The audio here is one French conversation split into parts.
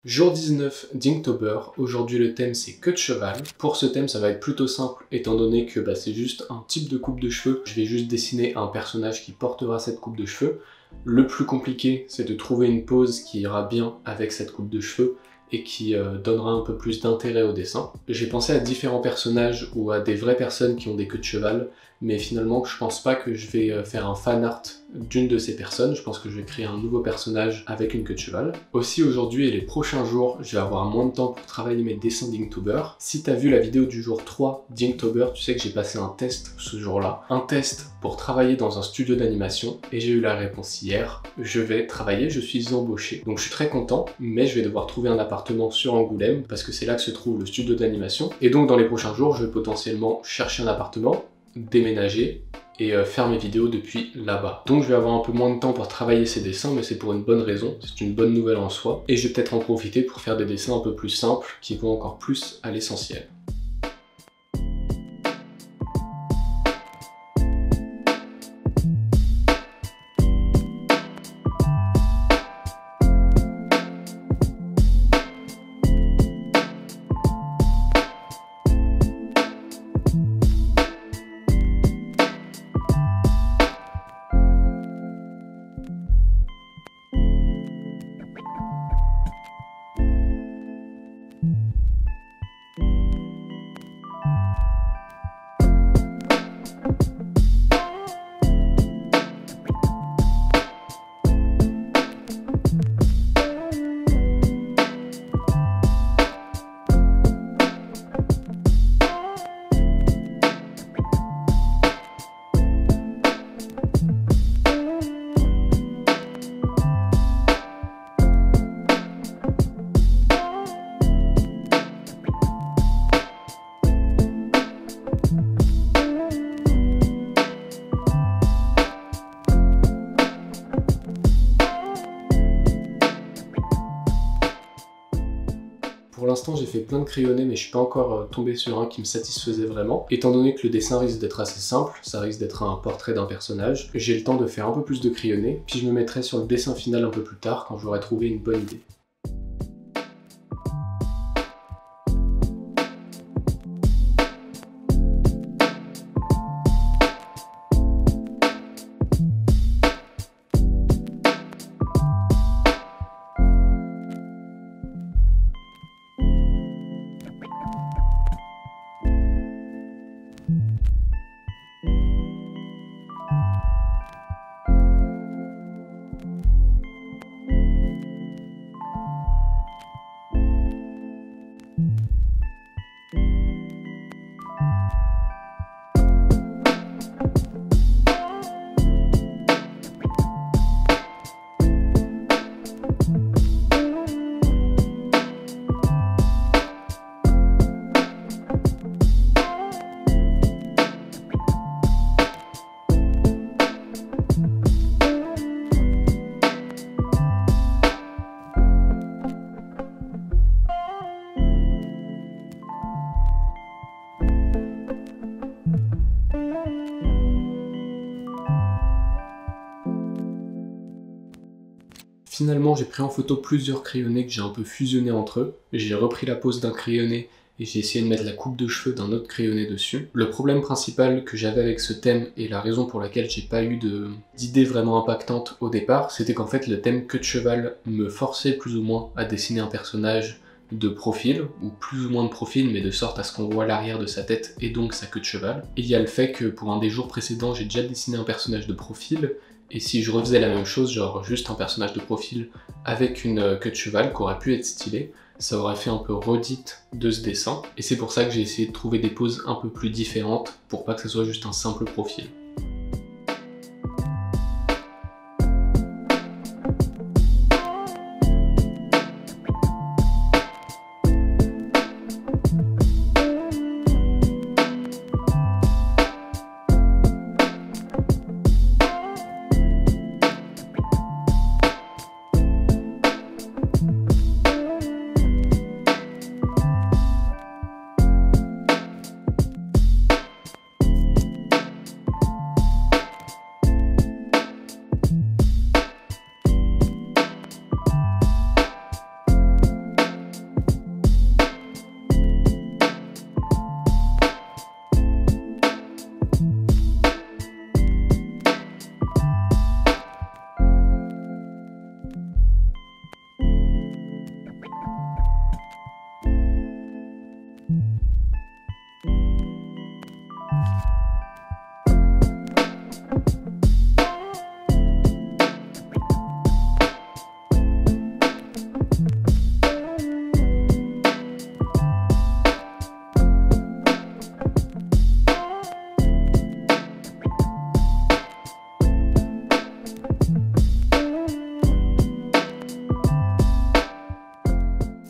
Jour 19 d'Inktober, aujourd'hui le thème c'est queue de cheval. Pour ce thème ça va être plutôt simple étant donné que c'est juste un type de coupe de cheveux. Je vais juste dessiner un personnage qui portera cette coupe de cheveux. Le plus compliqué c'est de trouver une pose qui ira bien avec cette coupe de cheveux et qui donnera un peu plus d'intérêt au dessin. J'ai pensé à différents personnages ou à des vraies personnes qui ont des queues de cheval, mais finalement je pense pas que je vais faire un fan art d'une de ces personnes. Je pense que je vais créer un nouveau personnage avec une queue de cheval. Aussi aujourd'hui et les prochains jours, je vais avoir moins de temps pour travailler mes dessins d'Inktober. Si t'as vu la vidéo du jour 3 d'Inktober, tu sais que j'ai passé un test ce jour-là. Un test pour travailler dans un studio d'animation et j'ai eu la réponse hier. Je vais travailler, je suis embauché. Donc je suis très content, mais je vais devoir trouver un appartement sur Angoulême parce que c'est là que se trouve le studio d'animation. Et donc dans les prochains jours, je vais potentiellement chercher un appartement, déménager et faire mes vidéos depuis là-bas. Donc je vais avoir un peu moins de temps pour travailler ces dessins, mais c'est pour une bonne raison, c'est une bonne nouvelle en soi. Et je vais peut-être en profiter pour faire des dessins un peu plus simples, qui vont encore plus à l'essentiel. Pour l'instant j'ai fait plein de crayonnés mais je suis pas encore tombé sur un qui me satisfaisait vraiment. Étant donné que le dessin risque d'être assez simple, ça risque d'être un portrait d'un personnage, j'ai le temps de faire un peu plus de crayonnés, puis je me mettrai sur le dessin final un peu plus tard quand j'aurai trouvé une bonne idée. Finalement, j'ai pris en photo plusieurs crayonnés que j'ai un peu fusionnés entre eux. J'ai repris la pose d'un crayonné et j'ai essayé de mettre la coupe de cheveux d'un autre crayonné dessus. Le problème principal que j'avais avec ce thème et la raison pour laquelle j'ai pas eu d'idée vraiment impactante au départ, c'était qu'en fait le thème queue de cheval me forçait plus ou moins à dessiner un personnage de profil, ou plus ou moins de profil, mais de sorte à ce qu'on voit l'arrière de sa tête et donc sa queue de cheval. Et il y a le fait que pour un des jours précédents, j'ai déjà dessiné un personnage de profil, et si je refaisais la même chose, genre juste un personnage de profil avec une queue de cheval qui aurait pu être stylé, ça aurait fait un peu redite de ce dessin. Et c'est pour ça que j'ai essayé de trouver des poses un peu plus différentes pour pas que ce soit juste un simple profil.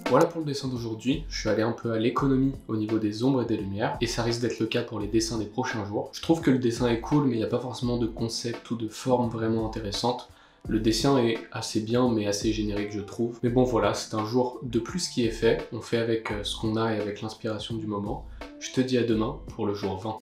Voilà pour le dessin d'aujourd'hui, je suis allé un peu à l'économie au niveau des ombres et des lumières, et ça risque d'être le cas pour les dessins des prochains jours. Je trouve que le dessin est cool, mais il n'y a pas forcément de concept ou de forme vraiment intéressante. Le dessin est assez bien, mais assez générique je trouve. Mais bon voilà, c'est un jour de plus qui est fait, on fait avec ce qu'on a et avec l'inspiration du moment. Je te dis à demain pour le jour 20.